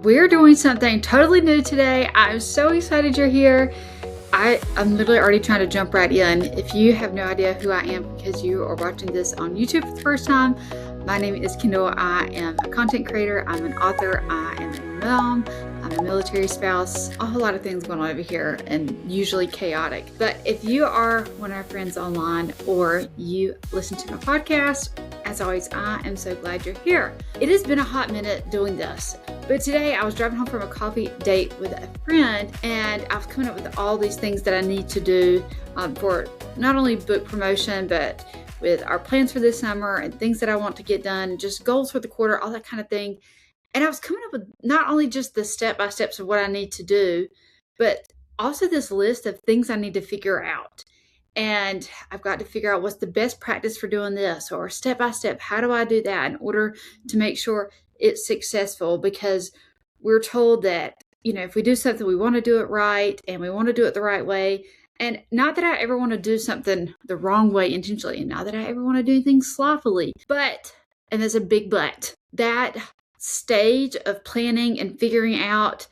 We're doing something totally new today. I'm so excited you're here. I'm literally already trying to jump right in. If you have no idea who I am because you are watching this on YouTube for the first time, my name is Kendall. I am a content creator. I'm an author. I am a mom. I'm a military spouse. A whole lot of things going on over here and usually chaotic. But if you are one of our friends online or you listen to my podcast, as always, I am so glad you're here. It has been a hot minute doing this. But today I was driving home from a coffee date with a friend and I was coming up with all these things that I need to do for not only book promotion, but with our plans for this summer and things that I want to get done, just goals for the quarter, all that kind of thing. And I was coming up with not only just the step-by-steps of what I need to do, but also this list of things I need to figure out. And I've got to figure out what's the best practice for doing this, or step-by-step, how do I do that in order to make sure it's successful, because we're told that, if we do something, we want to do it right and we want to do it the right way. And not that I ever want to do something the wrong way intentionally, and not that I ever want to do things sloppily, but, and there's a big but, that stage of planning and figuring out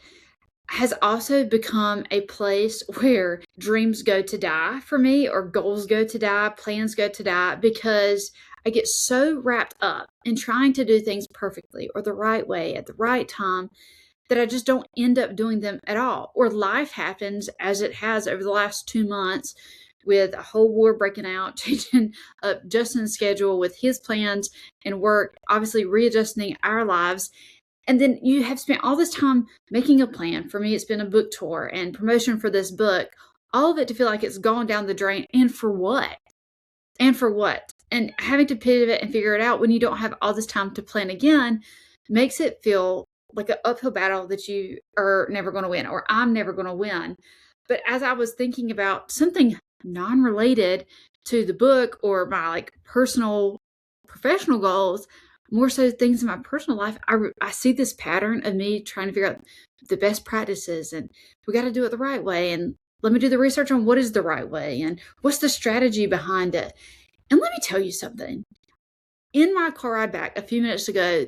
has also become a place where dreams go to die for me, or goals go to die, plans go to die, because I get so wrapped up in trying to do things perfectly or the right way at the right time that I just don't end up doing them at all. Or life happens, as it has over the last 2 months, with a whole war breaking out, changing up Justin's schedule with his plans and work, obviously readjusting our lives. And then you have spent all this time making a plan. For me, it's been a book tour and promotion for this book, all of it to feel like it's gone down the drain. And for what? And for what? And having to pivot and figure it out when you don't have all this time to plan again makes it feel like an uphill battle that you are never going to win, or I'm never going to win. But as I was thinking about something non-related to the book or my personal, professional goals, more so things in my personal life, I see this pattern of me trying to figure out the best practices, and we got to do it the right way. And let me do the research on what is the right way and what's the strategy behind it. And let me tell you something. In my car ride back a few minutes ago,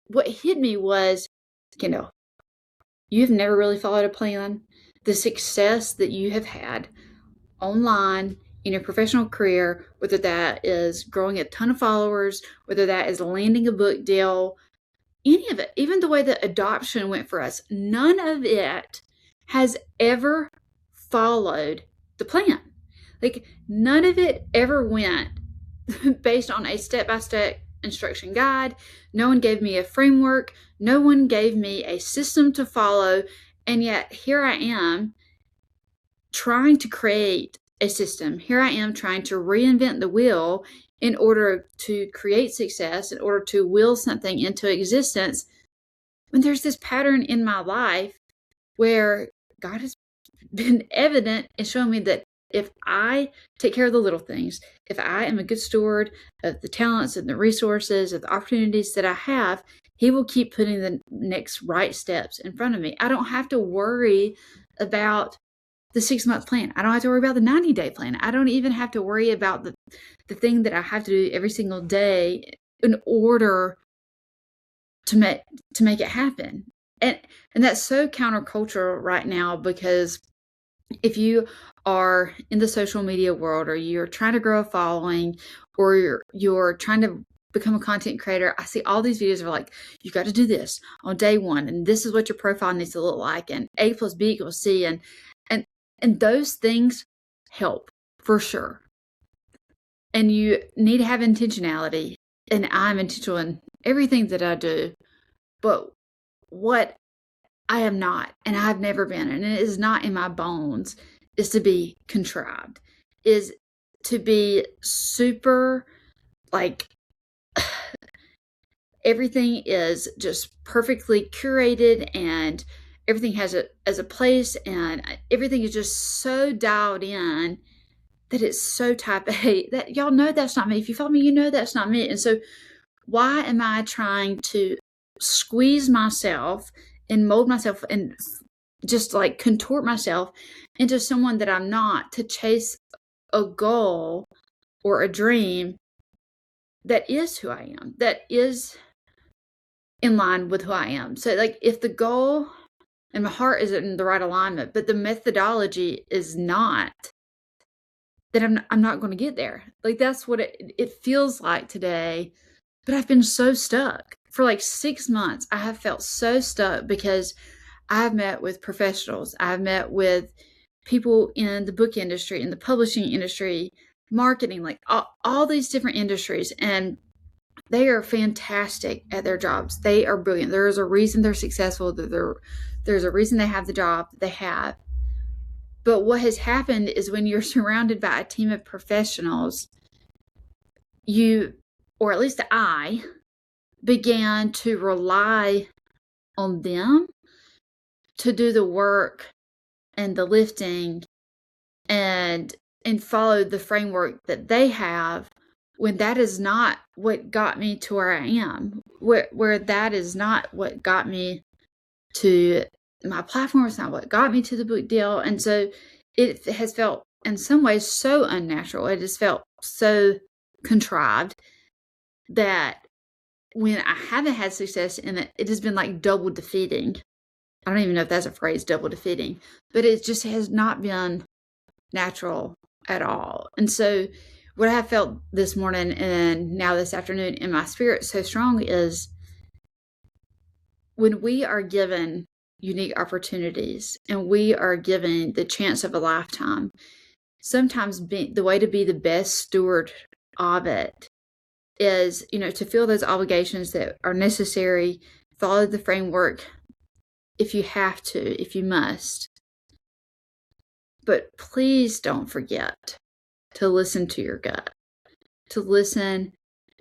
what hit me was, you've never really followed a plan. The success that you have had online in your professional career, whether that is growing a ton of followers, whether that is landing a book deal, any of it, even the way that adoption went for us, none of it has ever followed the plan. None of it ever went based on a step-by-step instruction guide. No one gave me a framework. No one gave me a system to follow. And yet here I am trying to create a system. Here I am trying to reinvent the wheel in order to create success, in order to will something into existence, when there's this pattern in my life where God has been evident in showing me that if I take care of the little things, if I am a good steward of the talents and the resources, of the opportunities that I have, He will keep putting the next right steps in front of me. I don't have to worry about the 6-month plan. I don't have to worry about the 90-day plan. I don't even have to worry about the thing that I have to do every single day in order to make it happen. And that's so countercultural right now, because if you are in the social media world, or you're trying to grow a following, or you're trying to become a content creator, I see all these videos are like, you got to do this on day one, and this is what your profile needs to look like, and A plus B equals C, and those things help for sure. And you need to have intentionality, and I'm intentional in everything that I do. But what I am not, and I've never been, and it is not in my bones, is to be contrived, is to be super, everything is just perfectly curated, and everything has a place, and everything is just so dialed in that it's so type A that y'all know that's not me. If you follow me, you know that's not me. And so why am I trying to squeeze myself and mold myself and just contort myself into someone that I'm not, to chase a goal or a dream that is who I am, that is in line with who I am. So like if the goal and my heart is in the right alignment, but the methodology is not, then I'm not going to get there. Like that's what it feels like today. But I've been so stuck for like 6 months. I have felt so stuck because I've met with professionals. I've met with people in the book industry, in the publishing industry, marketing, like all these different industries. And they are fantastic at their jobs. They are brilliant. There is a reason they're successful. There's a reason they have the job that they have. But what has happened is when you're surrounded by a team of professionals, you, or at least I, began to rely on them to do the work and the lifting and follow the framework that they have, when that is not what got me to where I am, where that is not what got me to my platform. It's not what got me to the book deal. And so it has felt in some ways so unnatural. It has felt so contrived that when I haven't had success in it, it has been like double defeating. I don't even know if that's a phrase, double defeating, but it just has not been natural at all. And so what I have felt this morning and now this afternoon in my spirit so strong is when we are given unique opportunities and we are given the chance of a lifetime, sometimes the way to be the best steward of it is, to feel those obligations that are necessary, follow the framework if you have to, if you must. But please don't forget to listen to your gut, to listen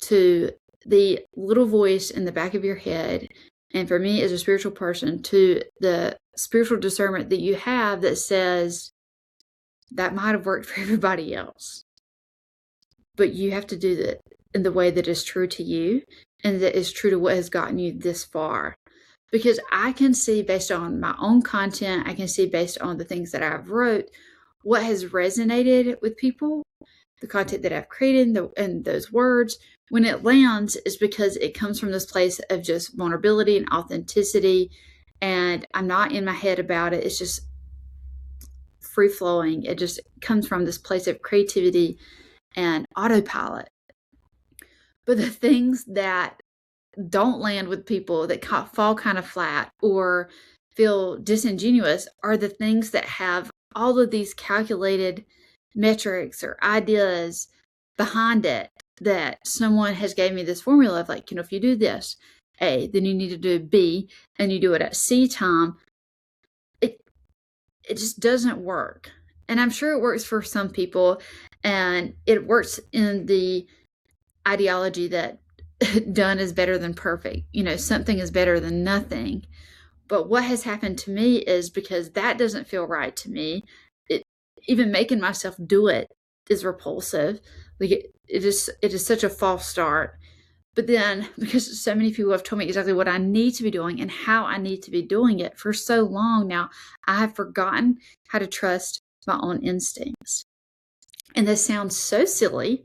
to the little voice in the back of your head. And for me as a spiritual person, to the spiritual discernment that you have that says that might have worked for everybody else, but you have to do that in the way that is true to you and that is true to what has gotten you this far. Because I can see based on my own content, I can see based on the things that I've wrote, what has resonated with people, the content that I've created and those words. When it lands is because it comes from this place of just vulnerability and authenticity. And I'm not in my head about it. It's just free flowing. It just comes from this place of creativity and autopilot. But the things that don't land with people, that fall kind of flat or feel disingenuous, are the things that have all of these calculated metrics or ideas behind it, that someone has gave me this formula of like, if you do this A, then you need to do B, and you do it at C time. It just doesn't work. And I'm sure it works for some people, and it works in the ideology that done is better than perfect. Something is better than nothing. But what has happened to me is, because that doesn't feel right to me, even making myself do it is repulsive. Like it is such a false start. But then, because so many people have told me exactly what I need to be doing and how I need to be doing it for so long now, I have forgotten how to trust my own instincts. And this sounds so silly,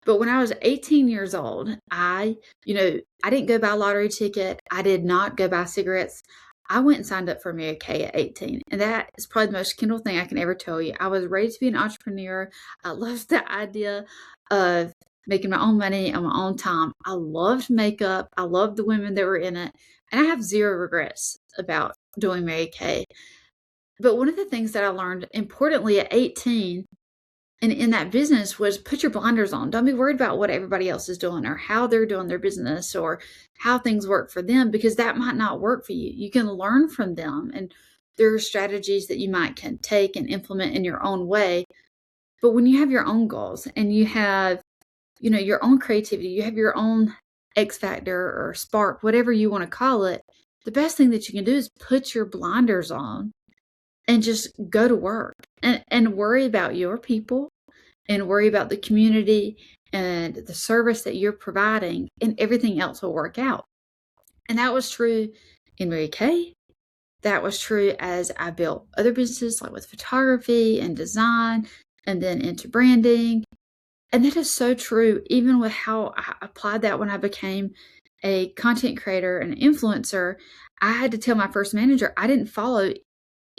but when I was 18 years old, I didn't go buy a lottery ticket. I did not go buy cigarettes. I went and signed up for Mary Kay at 18. And that is probably the most Kindle thing I can ever tell you. I was ready to be an entrepreneur. I loved the idea of making my own money on my own time. I loved makeup. I loved the women that were in it. And I have zero regrets about doing Mary Kay. But one of the things that I learned importantly at 18 and in that business was put your blinders on. Don't be worried about what everybody else is doing or how they're doing their business or how things work for them, because that might not work for you. You can learn from them, and there are strategies that you can take and implement in your own way. But when you have your own goals and you have, your own creativity, you have your own X factor or spark, whatever you want to call it, the best thing that you can do is put your blinders on and just go to work and worry about your people and worry about the community and the service that you're providing, and everything else will work out. And that was true in Mary Kay. That was true as I built other businesses, like with photography and design, and then into branding. And that is so true, even with how I applied that when I became a content creator, an influencer, I had to tell my first manager I didn't follow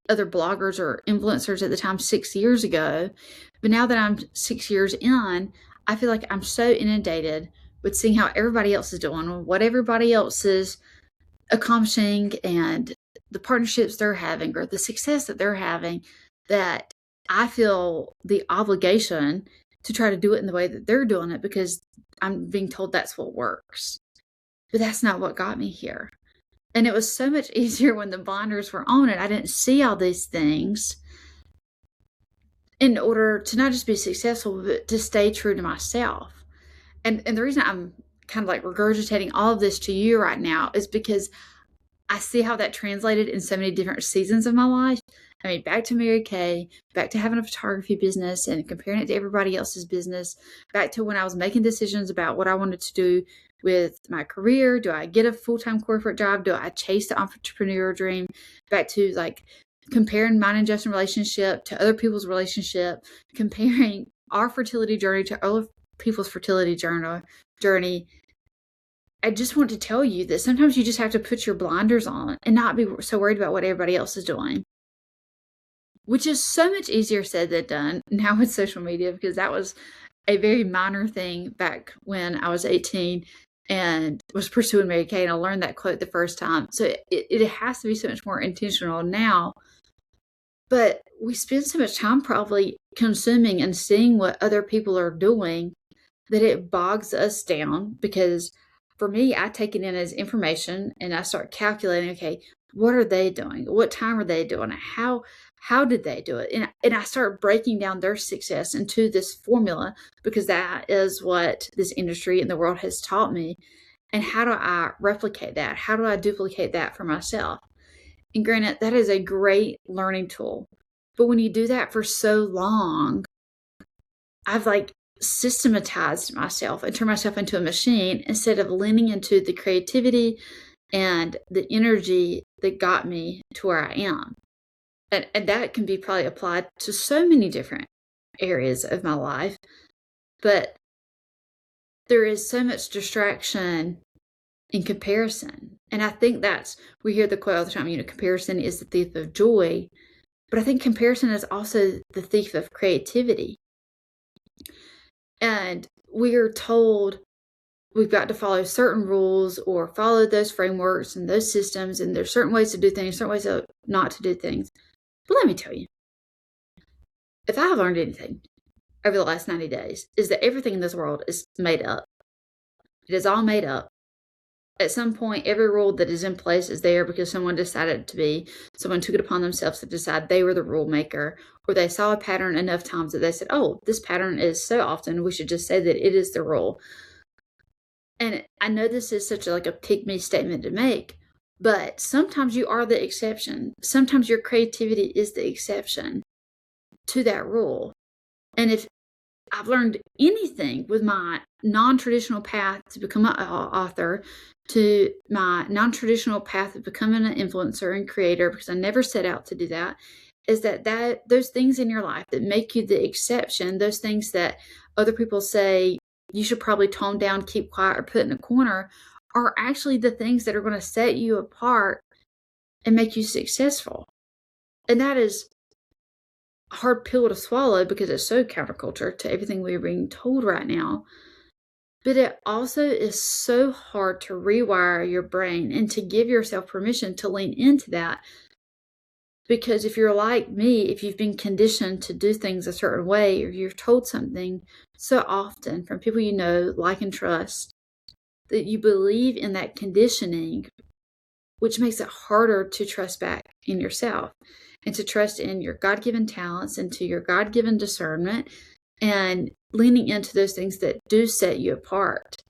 other bloggers or influencers at the time 6 years ago. But now that I'm 6 years in, I feel like I'm so inundated with seeing how everybody else is doing, what everybody else is accomplishing, and the partnerships they're having or the success that they're having, that I feel the obligation to try to do it in the way that they're doing it because I'm being told that's what works. But that's not what got me here. And it was so much easier when the blinders were on it. I didn't see all these things in order to not just be successful, but to stay true to myself. And the reason I'm kind of like regurgitating all of this to you right now is because I see how that translated in so many different seasons of my life. I mean, back to Mary Kay, back to having a photography business and comparing it to everybody else's business, back to when I was making decisions about what I wanted to do with my career. Do I get a full-time corporate job? Do I chase the entrepreneur dream? Back to like comparing mine and Justin's relationship to other people's relationship, comparing our fertility journey to other people's fertility journey. I just want to tell you that sometimes you just have to put your blinders on and not be so worried about what everybody else is doing, which is so much easier said than done now with social media, because that was a very minor thing back when I was 18 and was pursuing Mary Kay, and I learned that quote the first time. So it has to be so much more intentional now. But we spend so much time probably consuming and seeing what other people are doing that it bogs us down. Because for me, I take it in as information and I start calculating, okay, what are they doing? What time are they doing it? How did they do it? And I start breaking down their success into this formula, because that is what this industry and the world has taught me. And how do I replicate that? How do I duplicate that for myself? And granted, that is a great learning tool. But when you do that for so long, I've like systematized myself and turned myself into a machine instead of leaning into the creativity and the energy that got me to where I am. And that can be probably applied to so many different areas of my life. But there is so much distraction in comparison. And I think we hear the quote all the time, comparison is the thief of joy. But I think comparison is also the thief of creativity. And we are told we've got to follow certain rules or follow those frameworks and those systems. And there's certain ways to do things, certain ways not to do things. But let me tell you, if I have learned anything over the last 90 days, is that everything in this world is made up. It is all made up. At some point, every rule that is in place is there because someone decided to be. Someone took it upon themselves to decide they were the rule maker, or they saw a pattern enough times that they said, oh, this pattern is so often, we should just say that it is the rule. And I know this is such a pick-me statement to make, but sometimes you are the exception. Sometimes your creativity is the exception to that rule. And if I've learned anything with my non-traditional path to become an author, to my non-traditional path of becoming an influencer and creator, because I never set out to do that, is that those things in your life that make you the exception, those things that other people say you should probably tone down, keep quiet, or put in a corner, are actually the things that are going to set you apart and make you successful. And that is a hard pill to swallow because it's so counterculture to everything we're being told right now. But it also is so hard to rewire your brain and to give yourself permission to lean into that. Because if you're like me, if you've been conditioned to do things a certain way, or you're told something so often from people you know, like, and trust, that you believe in that conditioning, which makes it harder to trust back in yourself and to trust in your God-given talents and to your God-given discernment, and leaning into those things that do set you apart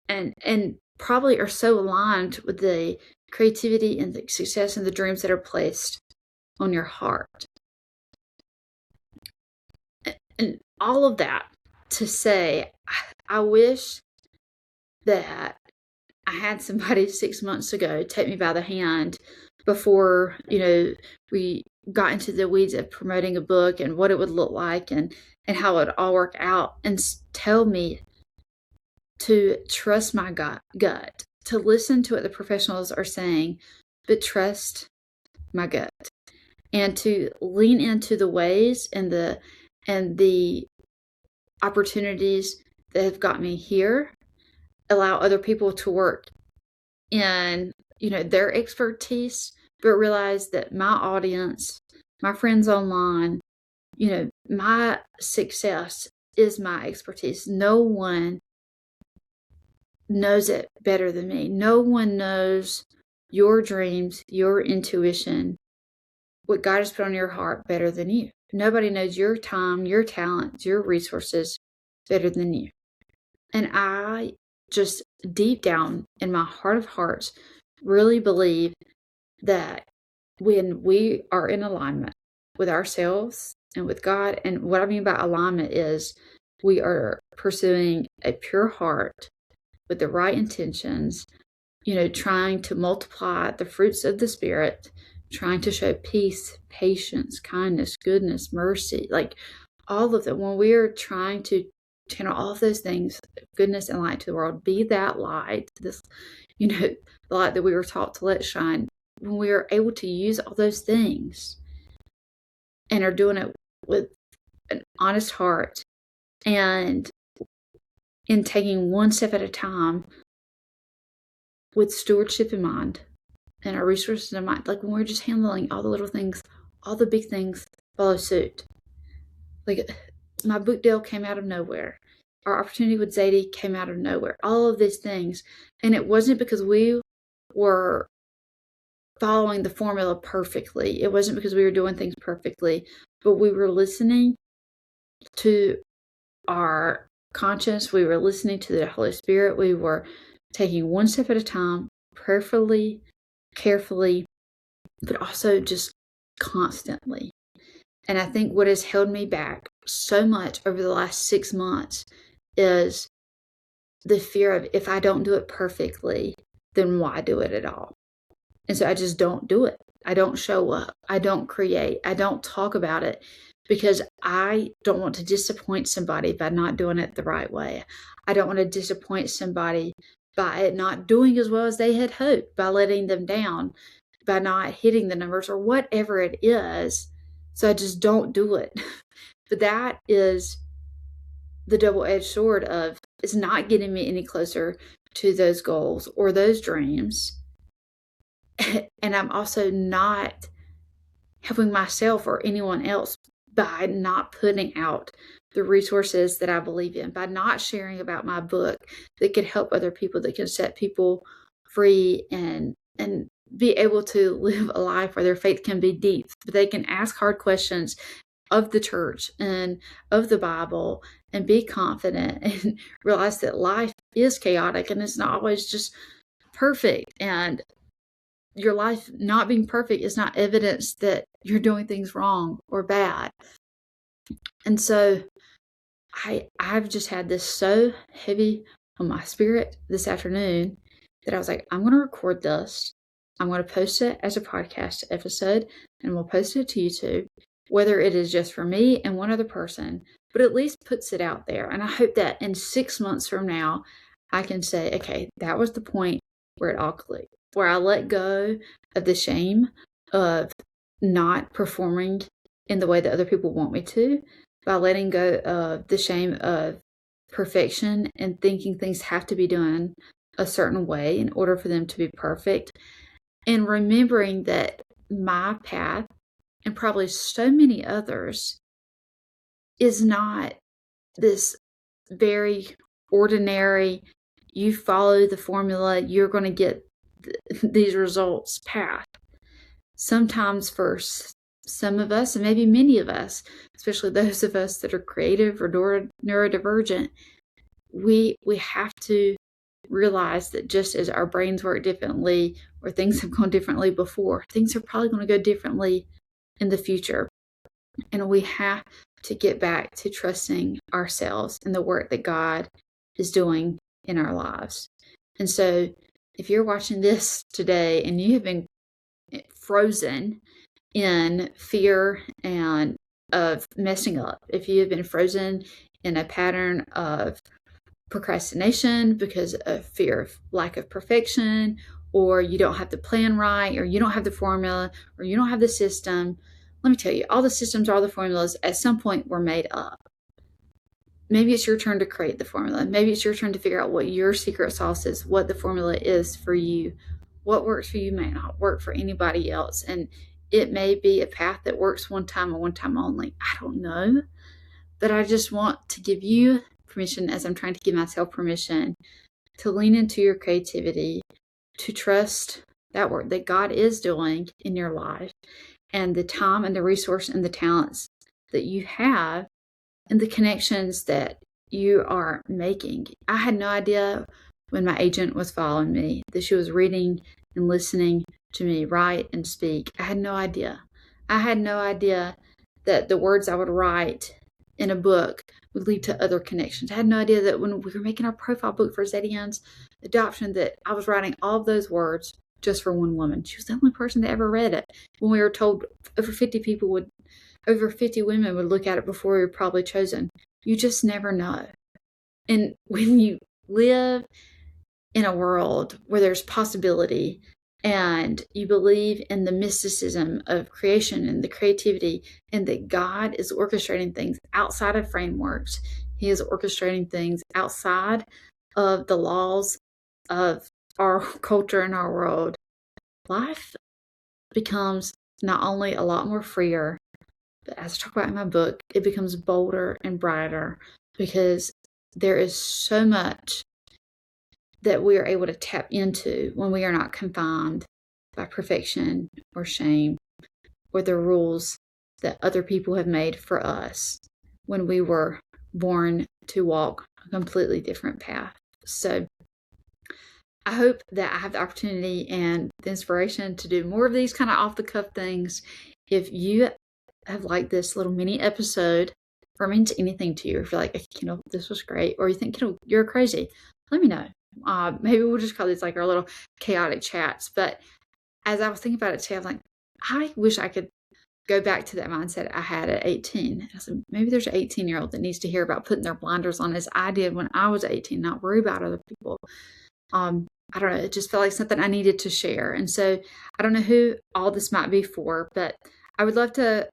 and probably are so aligned with the creativity and the success and the dreams that are placed on your heart. And all of that to say, I wish that I had somebody 6 months ago take me by the hand before, we got into the weeds of promoting a book and what it would look like and how it would all work out, and tell me to trust my gut, to listen to what the professionals are saying, but trust my gut, and to lean into the ways and the opportunities that have got me here, allow other people to work in, their expertise, but realize that my audience, my friends online, my success is my expertise. No one knows it better than me. No one knows your dreams, your intuition, what God has put on your heart better than you. Nobody knows your time, your talents, your resources better than you. And I just deep down in my heart of hearts really believe that when we are in alignment with ourselves and with God, and what I mean by alignment is we are pursuing a pure heart with the right intentions, trying to multiply the fruits of the Spirit, trying to show peace, patience, kindness, goodness, mercy, like all of them. When we are trying to channel all of those things, goodness and light to the world, be that light, this, the light that we were taught to let shine. When we are able to use all those things and are doing it with an honest heart and in taking one step at a time with stewardship in mind and our resources in mind, like when we're just handling all the little things, all the big things follow suit. Like my book deal came out of nowhere. Our opportunity with Zadie came out of nowhere. All of these things. And it wasn't because we were following the formula perfectly. It wasn't because we were doing things perfectly, but we were listening to our conscience. We were listening to the Holy Spirit. We were taking one step at a time, prayerfully, carefully, but also just constantly. And I think what has held me back so much over the last 6 months is the fear of, if I don't do it perfectly, then why do it at all? And so I just don't do it. I don't show up. I don't create. I don't talk about it because I don't want to disappoint somebody by not doing it the right way. I don't want to disappoint somebody by it not doing as well as they had hoped, by letting them down, by not hitting the numbers or whatever it is. So I just don't do it. But that is the double-edged sword of, it's not getting me any closer to those goals or those dreams. And I'm also not helping myself or anyone else by not putting out the resources that I believe in, by not sharing about my book that could help other people, that can set people free and be able to live a life where their faith can be deep, but they can ask hard questions of the church and of the Bible and be confident and realize that life is chaotic and it's not always just perfect. And your life not being perfect is not evidence that you're doing things wrong or bad. And so I've just had this so heavy on my spirit this afternoon that I was like, I'm going to record this. I'm going to post it as a podcast episode, and we'll post it to YouTube, whether it is just for me and one other person, but at least puts it out there. And I hope that in 6 months from now, I can say, okay, that was the point where it all clicked, where I let go of the shame of not performing in the way that other people want me to, by letting go of the shame of perfection and thinking things have to be done a certain way in order for them to be perfect. And remembering that my path, and probably so many others, is not this very ordinary, you follow the formula, you're going to get these results path. Sometimes for some of us, and maybe many of us, especially those of us that are creative or neurodivergent, we have to realize that just as our brains work differently, or things have gone differently before, things are probably going to go differently in the future. And we have to get back to trusting ourselves and the work that God is doing in our lives. And so if you're watching this today and you have been frozen in fear and of messing up, if you have been frozen in a pattern of procrastination because of fear of lack of perfection, or you don't have the plan right, or you don't have the formula, or you don't have the system. Let me tell you, all the systems, all the formulas at some point were made up. Maybe it's your turn to create the formula. Maybe it's your turn to figure out what your secret sauce is, what the formula is for you. What works for you may not work for anybody else. And it may be a path that works one time and one time only. I don't know. But I just want to give you permission, as I'm trying to give myself permission, to lean into your creativity, to trust that work that God is doing in your life, and the time and the resource and the talents that you have, and the connections that you are making. I had no idea when my agent was following me that she was reading and listening to me write and speak. I had no idea. I had no idea that the words I would write in a book would lead to other connections. I had no idea that when we were making our profile book for Zedian's adoption, that I was writing all of those words just for one woman. She was the only person that ever read it. When we were told over 50 women would look at it before we were probably chosen. You just never know. And when you live in a world where there's possibility, and you believe in the mysticism of creation and the creativity, and that God is orchestrating things outside of frameworks, He is orchestrating things outside of the laws of our culture and our world, life becomes not only a lot more freer, but as I talk about in my book, it becomes bolder and brighter, because there is so much that we are able to tap into when we are not confined by perfection or shame or the rules that other people have made for us when we were born to walk a completely different path. So I hope that I have the opportunity and the inspiration to do more of these kind of off the cuff things. If you have liked this little mini episode, or means anything to you, if you're like, this was great, or you think, you're crazy, let me know. Maybe we'll just call these like our little chaotic chats. But as I was thinking about it today, I'm like, I wish I could go back to that mindset I had at 18. I said, maybe there's an 18-year-old that needs to hear about putting their blinders on as I did when I was 18, not worry about other people. I don't know, it just felt like something I needed to share. And so I don't know who all this might be for, but I would love to,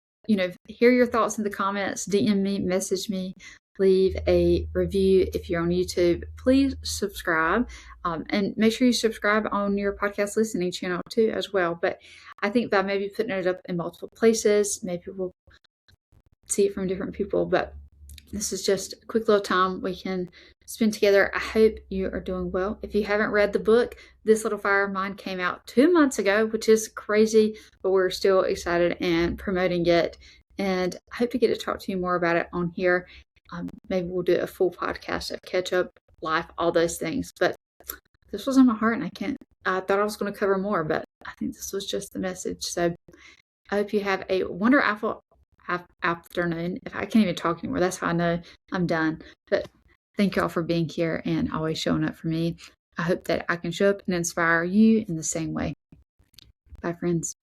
hear your thoughts in the comments. DM me, message me, leave a review. If you're on YouTube, please subscribe, and make sure you subscribe on your podcast listening channel too as well. But I think by maybe putting it up in multiple places, maybe we'll see it from different people. But this is just a quick little time we can spend together. I hope you are doing well. If you haven't read the book, This Little Fire of Mine came out 2 months ago, which is crazy, but we're still excited and promoting it. And I hope to get to talk to you more about it on here. Maybe we'll do a full podcast of catch up, life, all those things. But this was on my heart, and I thought I was going to cover more, but I think this was just the message. So I hope you have a wonderful afternoon. If I can't even talk anymore, that's how I know I'm done. But thank you all for being here and always showing up for me. I hope that I can show up and inspire you in the same way. Bye, friends.